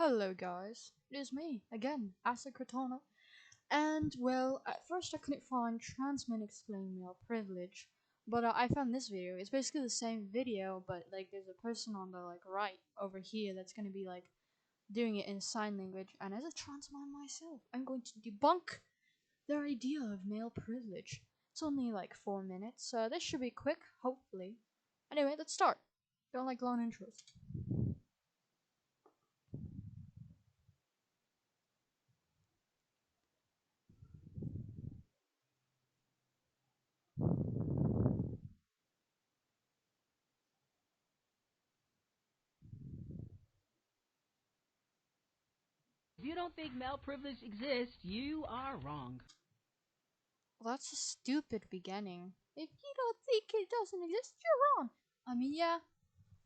Hello guys, it is me, again, Asakratana, and well, at first I couldn't find trans men explain male privilege, but I found this video. It's basically the same video, but like there's a person on the right over here that's gonna be doing it in sign language, and as a trans man myself, I'm going to debunk their idea of male privilege. It's only like 4 minutes, so this should be quick, hopefully. Anyway, let's start. Don't like long intros. If you don't think male privilege exists, you are wrong. Well, that's a stupid beginning. If you don't think it doesn't exist, you're wrong. I mean, yeah,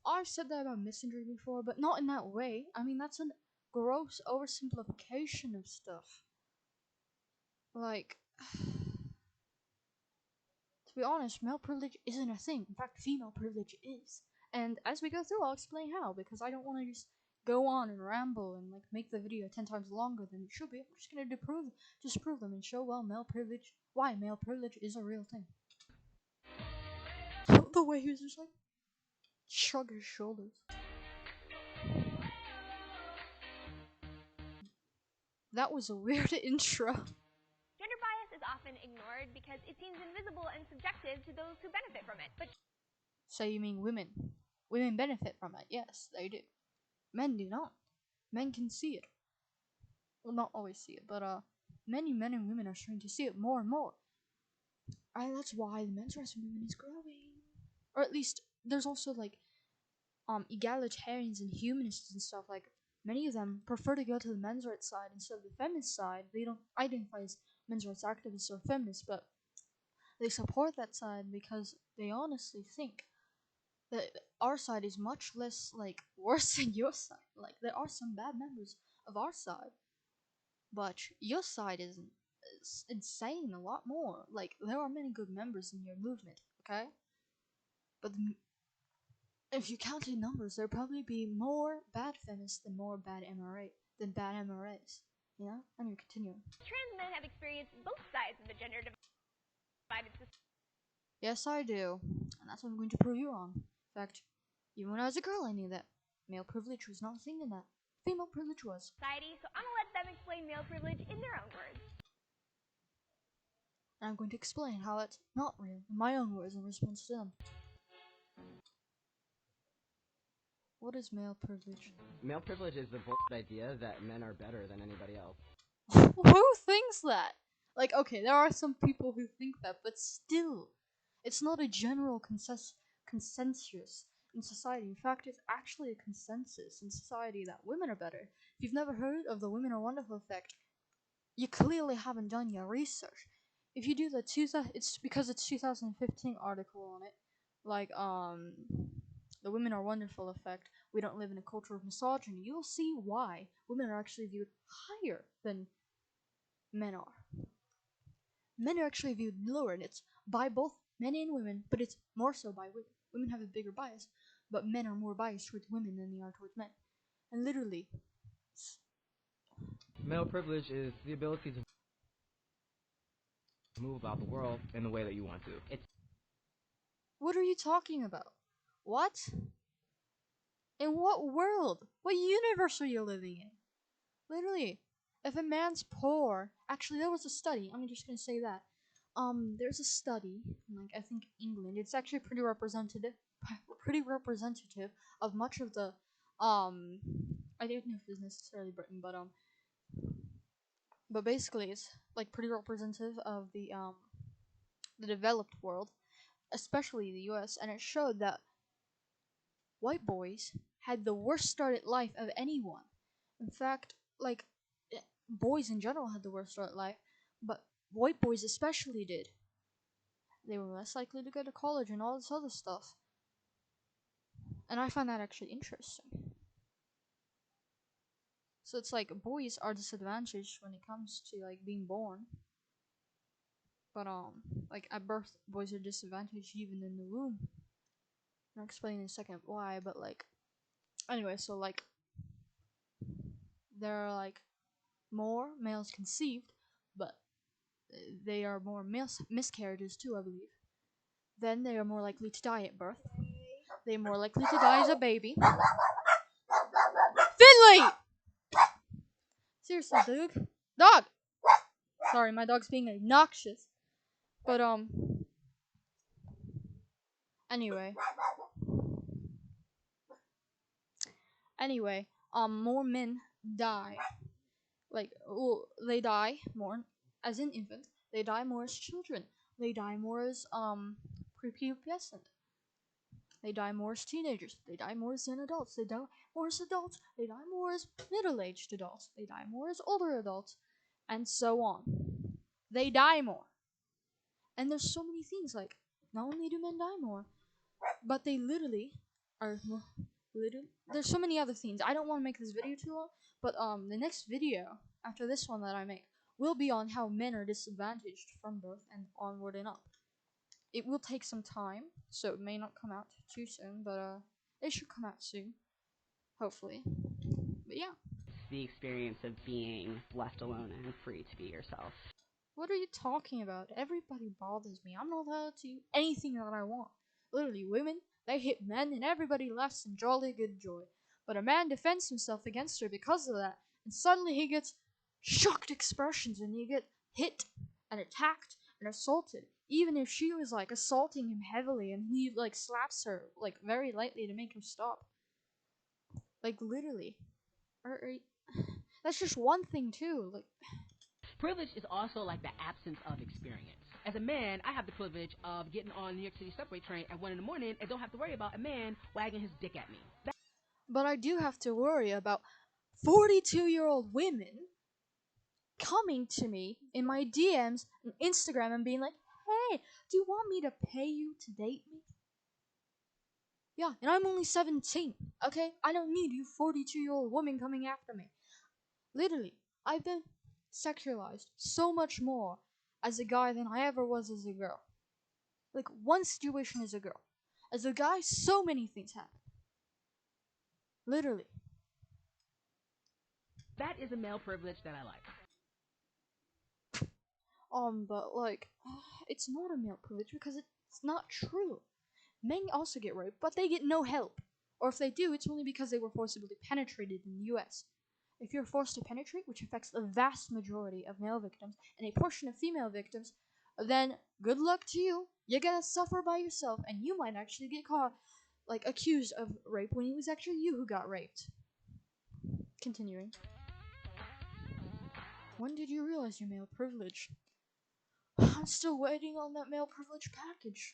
I've said that about misandry before, but not in that way. I mean, that's a gross oversimplification of stuff. Like, to be honest, male privilege isn't a thing. In fact, female privilege is. And as we go through, I'll explain how, because I don't want to just go on and ramble and make the video 10 times longer than it should be. I'm just gonna disprove them and show why male privilege is a real thing. The way he was just shrug his shoulders. That was a weird intro. Gender bias is often ignored because it seems invisible and subjective to those who benefit from it. But So you mean women? Women benefit from it, yes, they do. Men do not. Men can see it. Well, not always see it, but many men and women are starting to see it more and more. And that's why the men's rights movement is growing. Or at least, there's also egalitarians and humanists and stuff. Many of them prefer to go to the men's rights side instead of the feminist side. They don't identify as men's rights activists or feminists, but they support that side because they honestly think that our side is much less worse than your side. There are some bad members of our side, but your side is insane a lot more. There are many good members in your movement, okay? But if you count in numbers, there'd probably be more bad feminists than bad MRAs. You know? Anyway, continue. trans men have experienced both sides of the gender divided society. Yes, I do. And that's what I'm going to prove you wrong. In fact, even when I was a girl, I knew that male privilege was not a thing in that. Female privilege was. So I'm gonna let them explain male privilege in their own words. And I'm going to explain how it's not real in my own words in response to them. What is male privilege? Male privilege is the bullshit idea that men are better than anybody else. Who thinks that? Okay, there are some people who think that, but still, it's not a general consensus in society. In fact, it's actually a consensus in society that women are better. If you've never heard of the women are wonderful effect, you clearly haven't done your research. If you do it's because it's 2015 article on it, the women are wonderful effect. We don't live in a culture of misogyny. You'll see why women are actually viewed higher than men are. Men are actually viewed lower, and it's by both men and women, but it's more so by women. Women have a bigger bias, but men are more biased towards women than they are towards men. And literally, Male privilege is the ability to move about the world in the way that you want to. what are you talking about? What? In what world? What universe are you living in? Literally, if a man's poor, actually there was a study, I'm just gonna say that. There's a study, I think England, it's actually pretty representative of much of the, I don't know if it's necessarily Britain, but basically it's pretty representative of the developed world, especially the US, and it showed that white boys had the worst start at life of anyone. In fact, boys in general had the worst start at life, but white boys especially did. They were less likely to go to college and all this other stuff. And I find that actually interesting. So it's boys are disadvantaged when it comes to being born. But at birth boys are disadvantaged even in the womb. I'll explain in a second why, but anyway, so there are like more males conceived, but they are more miscarriages too, I believe. Then they are more likely to die at birth. They're more likely to die as a baby. Finley! Seriously, dude. Dog! Sorry, my dog's being obnoxious. But, anyway. More men die. Like, well, they die more as an infant. They die more as children. They die more as, prepubescent. They die more as teenagers. They die more as young adults. They die more as adults. They die more as middle-aged adults. They die more as older adults. And so on. They die more. And there's so many things, like, not only do men die more, but they literally are more, there's so many other things. I don't want to make this video too long, but the next video after this one that I make will be on how men are disadvantaged from birth and onward and up. It will take some time, so it may not come out too soon, but it should come out soon, hopefully. But yeah. The experience of being left alone and free to be yourself. What are you talking about? Everybody bothers me. I'm not allowed to do anything that I want. Literally, women, they hit men and everybody laughs in jolly good joy. But a man defends himself against her because of that, and suddenly he gets shocked expressions and he gets hit and attacked and assaulted. Even if she was like assaulting him heavily and he like slaps her like very lightly to make her stop. Like literally. That's just one thing too. Like Privilege is also like the absence of experience. As a man, I have the privilege of getting on the New York City subway train at 1 in the morning and don't have to worry about a man wagging his dick at me. But I do have to worry about 42-year-old women coming to me in my DMs and Instagram and being like, hey, do you want me to pay you to date me? Yeah, and I'm only 17, okay? I don't need you 42-year-old women coming after me. Literally, I've been sexualized so much more as a guy than I ever was as a girl. Like, one situation as a girl. As a guy, so many things happen. Literally. That is a male privilege that I like. But like, it's not a male privilege because it's not true. Men also get raped, but they get no help. Or if they do, it's only because they were forcibly penetrated in the US. If you're forced to penetrate, which affects the vast majority of male victims and a portion of female victims, then good luck to you. You're gonna suffer by yourself, and you might actually get caught, like, accused of rape when it was actually you who got raped. Continuing. When did you realize your male privilege? I'm still waiting on that male privilege package.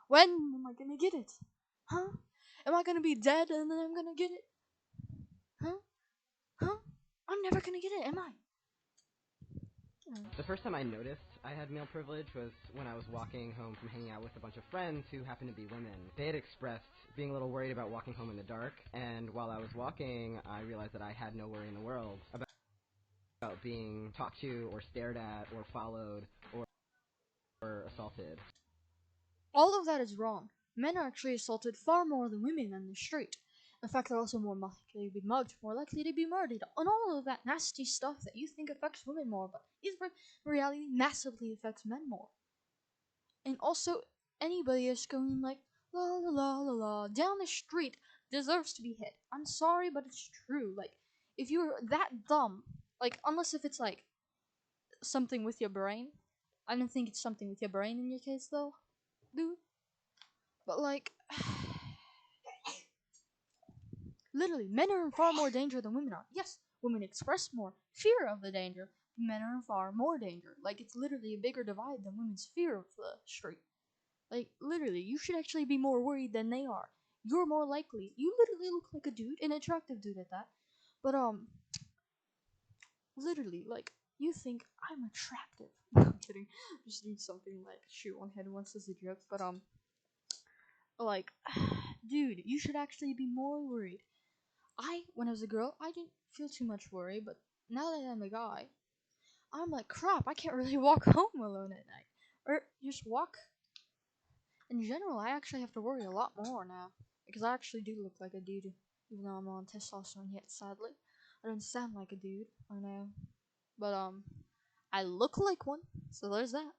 When am I gonna get it? Huh? Am I gonna be dead and then I'm gonna get it? Huh? Huh? I'm never gonna get it, am I? The first time I noticed I had male privilege was when I was walking home from hanging out with a bunch of friends who happened to be women. They had expressed being a little worried about walking home in the dark, and while I was walking, I realized that I had no worry in the world about being talked to or stared at or followed or assaulted. All of that is wrong. Men are actually assaulted far more than women in the street. In fact, they're also more likely to be mugged, more likely to be murdered, and all of that nasty stuff that you think affects women more, but in reality massively affects men more. And also, anybody is going like, la la la la la, down the street deserves to be hit. I'm sorry, but it's true. Like, if you're that dumb, like, unless if it's like something with your brain. I don't think it's something with your brain in your case, though, dude. But like, literally, men are in far more danger than women are. Yes, women express more fear of the danger, but men are in far more danger. Like, it's literally a bigger divide than women's fear of the street. Like, literally, you should actually be more worried than they are. You're more likely. You literally look like a dude, an attractive dude at that. But, literally, like, you think I'm attractive. No, I'm kidding. Just do something like shoot one head once as a joke. But, like, dude, you should actually be more worried. When I was a girl, I didn't feel too much worry, but now that I'm a guy, I'm like, crap, I can't really walk home alone at night. Or just walk. In general, I actually have to worry a lot more now. Because I actually do look like a dude, even though I'm on testosterone yet, sadly. I don't sound like a dude, I know. But I look like one, so there's that.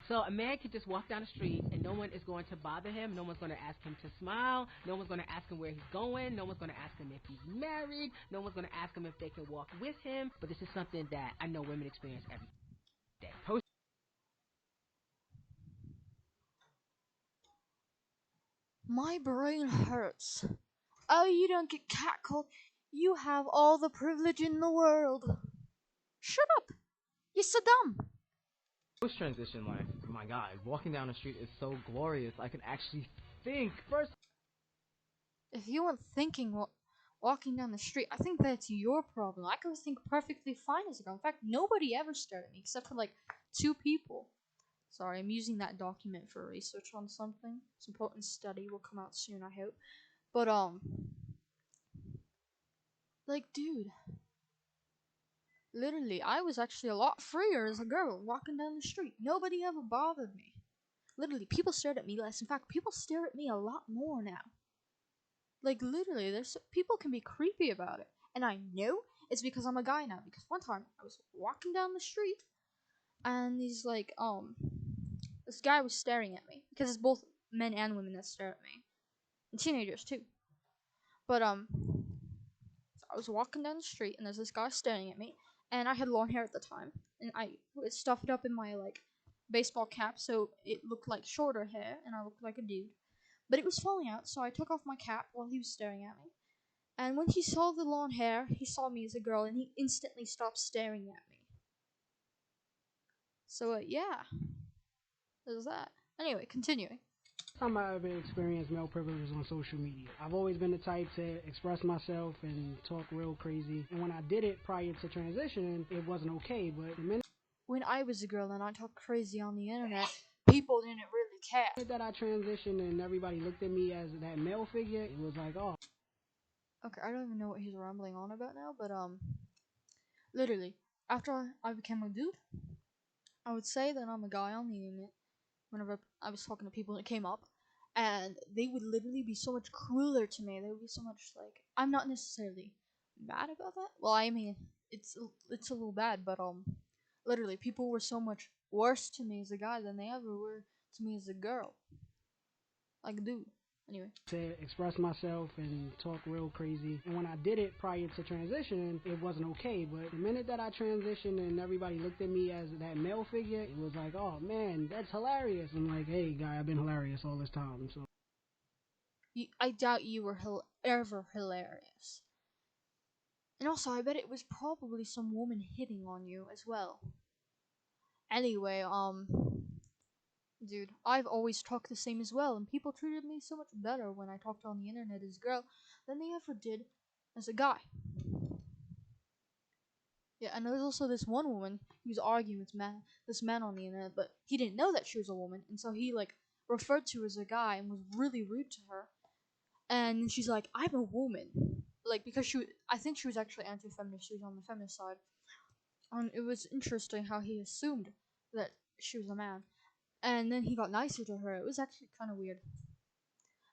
So a man can just walk down the street and no one is going to bother him. No one's going to ask him to smile. No one's going to ask him where he's going. No one's going to ask him if he's married. No one's going to ask him if they can walk with him. But this is something that I know women experience every day. My brain hurts. Oh, you don't get catcalled. You have all the privilege in the world. Shut up. You're so dumb. Post-transition life, my God, walking down the street is so glorious. I can actually think. First, If you weren't thinking walking down the street, I think that's your problem. I could think perfectly fine as a girl. In fact, nobody ever stared at me except for like 2 people. Sorry, I'm using that document for research on something. It's an important study will come out soon, I hope. But like, dude, literally, I was actually a lot freer as a girl walking down the street. Nobody ever bothered me. Literally, people stared at me less. In fact, people stare at me a lot more now. Like, literally, people can be creepy about it. And I know it's because I'm a guy now. Because one time, I was walking down the street, and he's like, this guy was staring at me. Because it's both men and women that stare at me. And teenagers, too. But, so I was walking down the street, and there's this guy staring at me. And I had long hair at the time. And I stuffed it up in my, like, baseball cap, so it looked like shorter hair, and I looked like a dude. But it was falling out, so I took off my cap while he was staring at me. And when he saw the long hair, he saw me as a girl, and he instantly stopped staring at me. So, yeah, there's that. Anyway, continuing. Time I ever experienced male privilege was on social media. I've always been the type to express myself and talk real crazy. And when I did it prior to transitioning, it wasn't okay. But the minute When I was a girl and I talked crazy on the internet, people didn't really care. that I transitioned and everybody looked at me as that male figure, it was like, oh. Okay, I don't even know what he's rambling on about now, but literally, after I became a dude, I would say that I'm a guy on the internet whenever I was talking to people and it came up, and they would literally be so much crueler to me. They would be so much like, I'm not necessarily mad about that. Well, I mean, it's a little bad, but literally, people were so much worse to me as a guy than they ever were to me as a girl. Like, dude. Anyway. To express myself and talk real crazy. And when I did it prior to transitioning, it wasn't okay. But the minute that I transitioned and everybody looked at me as that male figure, it was like, oh man, that's hilarious. I'm like, hey guy, I've been hilarious all this time. So I doubt you were ever hilarious. And also, I bet it was probably some woman hitting on you as well. Anyway, dude, I've always talked the same as well, and people treated me so much better when I talked on the internet as a girl than they ever did as a guy. Yeah, and there was also this one woman who was arguing with this man on the internet, but he didn't know that she was a woman, and so he like referred to her as a guy and was really rude to her. And she's like, "I'm a woman," like because I think she was actually anti-feminist. She was on the feminist side, and it was interesting how he assumed that she was a man, and then he got nicer to her. It was actually kind of weird.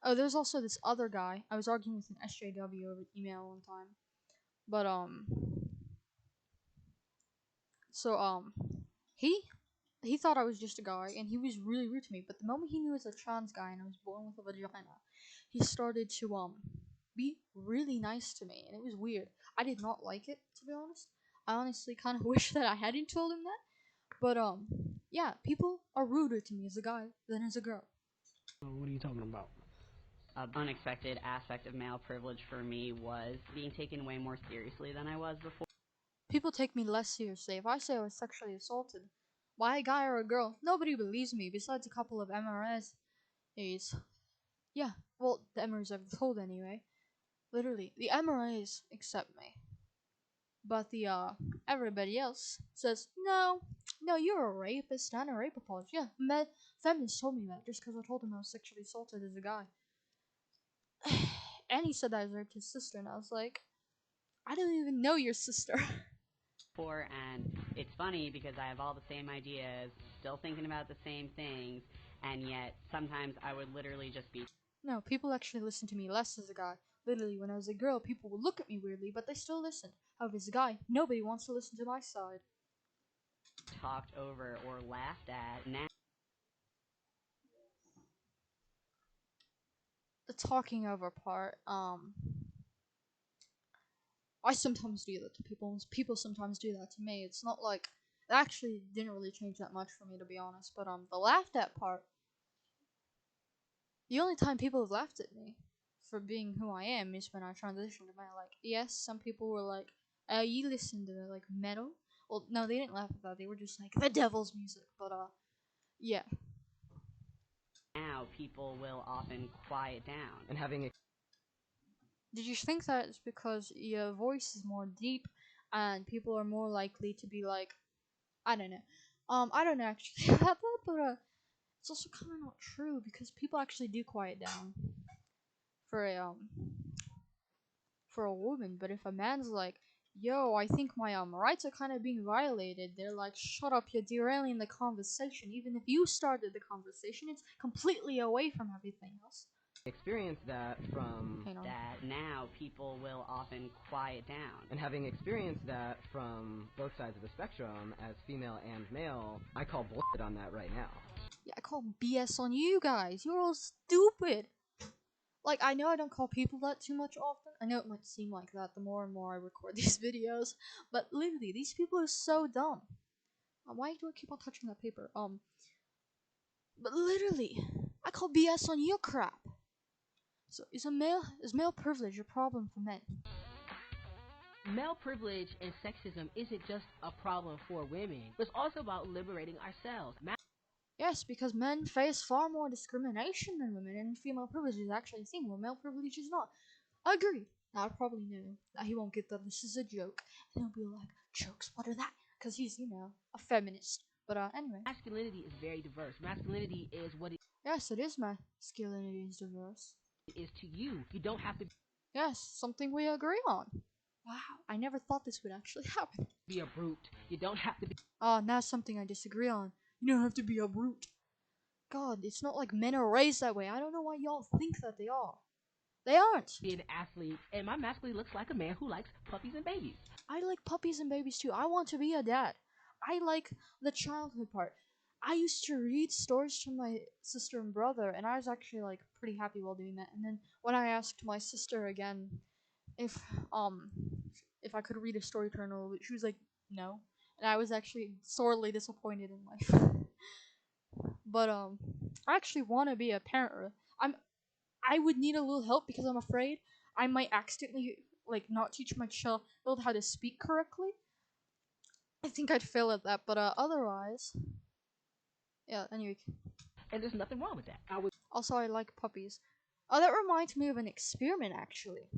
Oh, there's also this other guy. I was arguing with an SJW over email one time, but so he he thought I was just a guy, and he was really rude to me. But the moment he knew I was a trans guy and I was born with a vagina, he started to be really nice to me, and it was weird. I did not like it, to be honest. I honestly kind of wish that I hadn't told him that. But yeah, people are ruder to me as a guy than as a girl. what are you talking about? An unexpected aspect of male privilege for me was being taken way more seriously than I was before. People take me less seriously. If I say I was sexually assaulted by a guy or a girl, nobody believes me besides a couple of MRS. Yeah, well, the MRAs I've told anyway. Literally, the MRAs accept me. But the everybody else says, no, you're a rapist and a rape apologist. Yeah, feminists told me that just because I told him I was sexually assaulted as a guy. And he said that I raped his sister, and I was like, I don't even know your sister. And it's funny because I have all the same ideas, still thinking about the same things, and yet sometimes I would literally just be No, people actually listen to me less as a guy. Literally, when I was a girl, people would look at me weirdly, but they still listened. However, as a guy, nobody wants to listen to my side. talked over or laughed at. Now The talking over part, I sometimes do that to people. People sometimes do that to me. It's not like it actually didn't really change that much for me, to be honest. But the laughed at part, the only time people have laughed at me for being who I am is when I transitioned to metal. Like, yes, some people were like, you listen to like metal." Well, no, they didn't laugh at that. They were just like the devil's music. But yeah. people will often quiet down. And having Did you think that it's because your voice is more deep and people are more likely to be like, I don't know. I don't know actually about that, but it's also kind of not true because people actually do quiet down for a woman. But if a man's like, "Yo, I think my rights are kind of being violated," they're like, "Shut up, you're derailing the conversation." Even if you started the conversation, it's completely away from everything else. experienced that from You know. That now people will often quiet down. and having experienced that from both sides of the spectrum as female and male, I call bullshit on that right now. Yeah, I call BS on you guys. You're all stupid. Like, I know I don't call people that too much often. I know it might seem like that the more and more I record these videos, but literally, these people are so dumb. Why do I keep on touching that paper? But literally, I call BS on your crap. So, is male privilege a problem for men? Male privilege and sexism isn't just a problem for women. It's also about liberating ourselves. Yes, because men face far more discrimination than women, and female privilege is actually a thing, where male privilege is not. Agreed. Now, I probably know that he won't get that this is a joke, and he'll be like, "Jokes, what are that?" Because he's, a feminist. But anyway. Masculinity is very diverse. Masculinity is what it Yes, it is masculinity is diverse. is to you. You don't have to Yes, something we agree on. Wow, I never thought this would actually happen. be a brute. You don't have to be Now something I disagree on. You don't have to be a brute. God, it's not like men are raised that way. I don't know why y'all think that they are. They aren't. an athlete. And my masculine looks like a man who likes puppies and babies. I like puppies and babies too. I want to be a dad. I like the childhood part. I used to read stories to my sister and brother, and I was actually like pretty happy while doing that. And then when I asked my sister again if um if I could read a story to her, she was like, "No," and I was actually sorely disappointed in life. But I actually want to be a parent. I would need a little help because I'm afraid I might accidentally like not teach my child how to speak correctly. I think I'd fail at that, but otherwise, yeah. Anyway, And there's nothing wrong with that. also I like puppies. Oh, that reminds me of an experiment actually.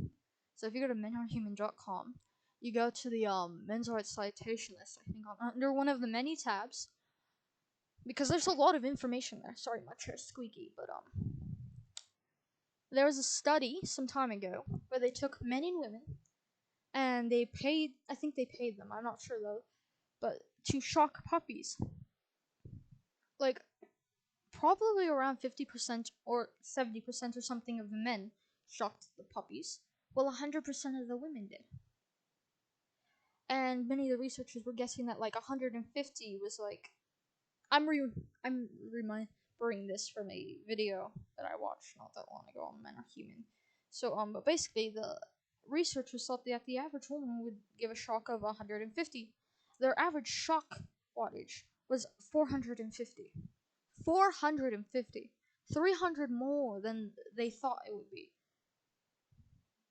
So if you go to menarhuman.com, you go to the men's rights citation list. I think under one of the many tabs, because there's a lot of information there. Sorry, my chair's squeaky, but there was a study some time ago where they took men and women and they paid. I think they paid them. I'm not sure though, but to shock puppies, like probably around 50% or 70% or something of the men shocked the puppies, while 100% of the women did. And many of the researchers were guessing that like 150 was like I'm remembering this from a video that I watched not that long ago on Men Are Human. So but basically the researchers thought that the average woman would give a shock of 150. Their average shock wattage was 450. 450. 300 more than they thought it would be.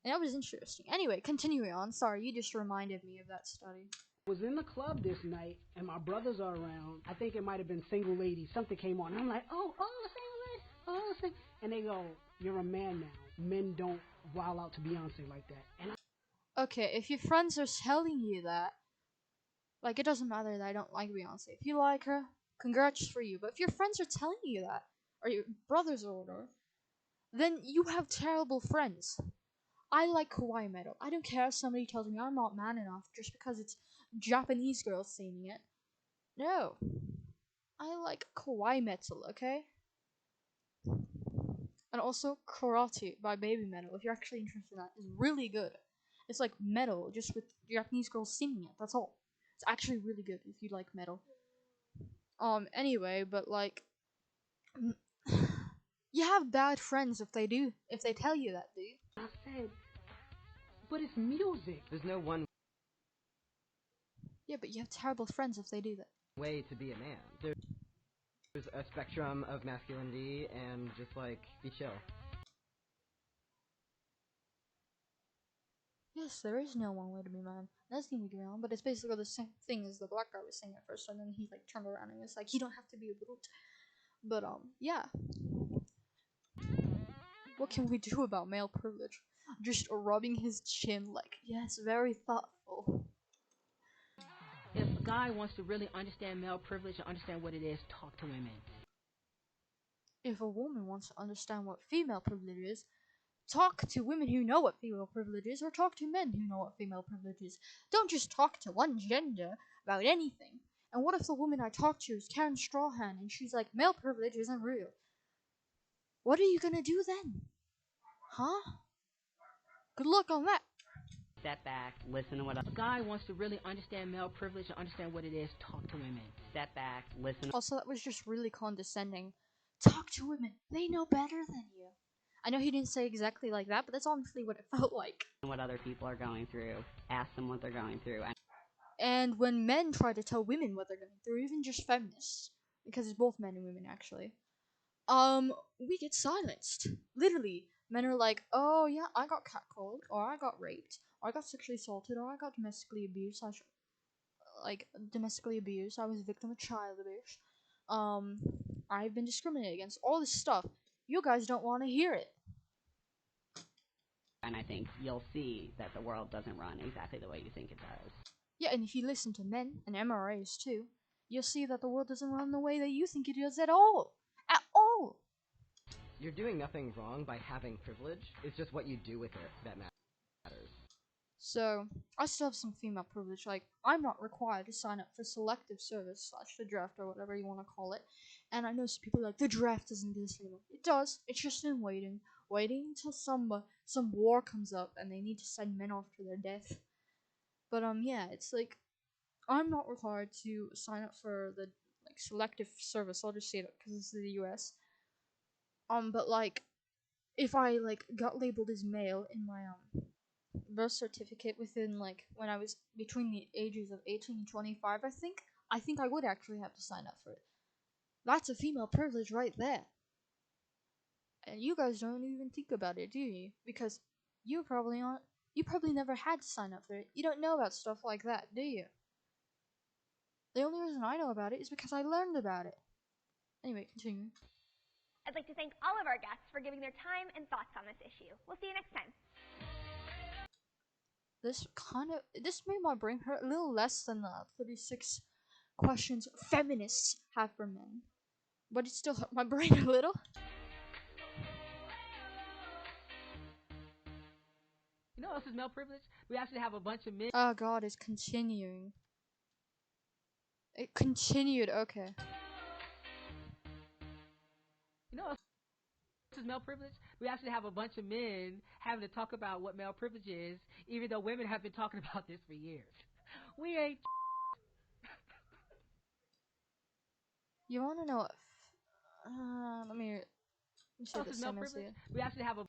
And that was interesting. Anyway, continuing on. Sorry, you just reminded me of that study. Was in the club this night and my brothers are around. I think it might have been Single Ladies. Something came on. And I'm like, oh, Single Ladies. Oh, Single. And they go, you're a man now. Men don't wild out to Beyonce like that. And Okay, if your friends are telling you that, like, it doesn't matter that I don't like Beyonce. If you like her, congrats for you. But if your friends are telling you that, or your brothers or whatever, then you have terrible friends. I like Kawaii Metal. I don't care if somebody tells me I'm not man enough just because it's Japanese girls singing it. No. I like Kawaii Metal, okay? And also Karate by Baby Metal, if you're actually interested in that, is really good. It's like metal, just with Japanese girls singing it. That's all. It's actually really good if you like metal. Anyway, but like, you have bad friends if they tell you that, do you? I said, but it's music. There's no one Yeah, but you have terrible friends if they do that. way to be a man. There's a spectrum of masculinity, and just like be chill. Yes, there is no one way to be man. That's neither ground, but it's basically the same thing as the black guy was saying at first, and then he like turned around and was like, "You don't have to be a brute." But yeah, what can we do about male privilege? Just rubbing his chin, like, yes, very thoughtful. If a guy wants to really understand male privilege and understand what it is, talk to women. If a woman wants to understand what female privilege is, talk to women who know what female privilege is, or talk to men who know what female privilege is. Don't just talk to one gender about anything. And what if the woman I talk to is Karen Strawhan and she's like, male privilege isn't real? What are you gonna do then? Huh? Good luck on that. Step back, listen to what If a guy wants to really understand male privilege and understand what it is, talk to women. step back, listen Also, that was just really condescending. Talk to women. They know better than you. I know he didn't say exactly like that, but that's honestly what it felt like. to what other people are going through. Ask them what they're going through. And when men try to tell women what they're going through, even just feminists, because it's both men and women actually, we get silenced. Literally, men are like, "Oh yeah, I got catcalled, or I got raped, or I got sexually assaulted, or I got domestically abused. Domestically abused. I was a victim of child abuse. Um, I've been discriminated against. All this stuff. You guys don't want to hear it." And I think you'll see that the world doesn't run exactly the way you think it does. Yeah, and if you listen to men and MRAs too, you'll see that the world doesn't run the way that you think it does at all. At all. You're doing nothing wrong by having privilege. It's just what you do with it that matters. So, I still have some female privilege. Like, I'm not required to sign up for selective service / the draft or whatever you want to call it. And I know some people are like, the draft doesn't do this anymore. It does. It's just in waiting. Waiting until some war comes up and they need to send men off to their death. But, yeah, it's like, I'm not required to sign up for the, like, selective service. I'll just say that because it's the US. But, like, if I, like, got labeled as male in my, birth certificate within like when I was between the ages of 18 and 25, I think I would actually have to sign up for it. That's a female privilege right there. And you guys don't even think about it, do you? Because you probably aren't you probably never had to sign up for it. You don't know about stuff like that, do you? The only reason I know about it is because I learned about it. Anyway, continue. I'd like to thank all of our guests for giving their time and thoughts on this issue. We'll see you next time. This made my brain hurt a little less than the 36 questions feminists have for men. But it still hurt my brain a little. You know what else is male privilege? We actually have a bunch of men. Oh god, it's continuing. It continued, okay. You know what else is male privilege? We actually have a bunch of men having to talk about what male privilege is, even though women have been talking about this for years. We ain't. You wanna know if let me say What else the is male same as privilege? you. We actually have a.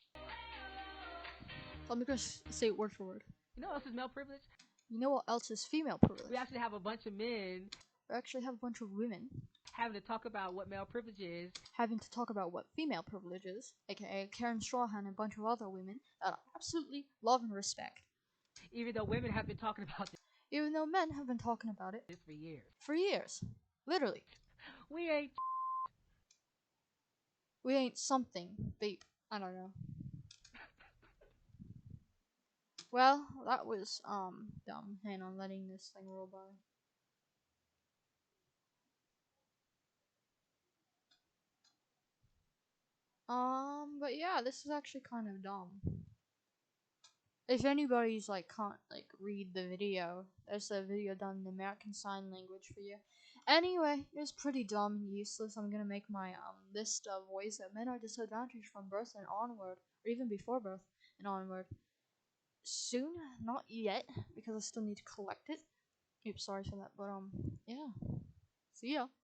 Let me just say it word for word. You know what else is male privilege? You know what else is female privilege? We actually have a bunch of men We actually have a bunch of women having to talk about what male privilege is, having to talk about what female privilege is, aka Karen Strawhan and a bunch of other women that I absolutely love and respect. even though women have been talking about Even though men have been talking about it this for years. for years. Literally. We ain't. We ain't something, babe. I don't know. Well, that was dumb. Hang on, letting this thing roll by. But yeah, this is actually kind of dumb. If anybody's like can't like read the video, there's a video done in American Sign Language for you. Anyway, it was pretty dumb and useless. I'm gonna make my list of ways that men are disadvantaged from birth and onward, or even before birth and onward. Soon, not yet, because I still need to collect it. Oops, sorry for that, but yeah. See ya.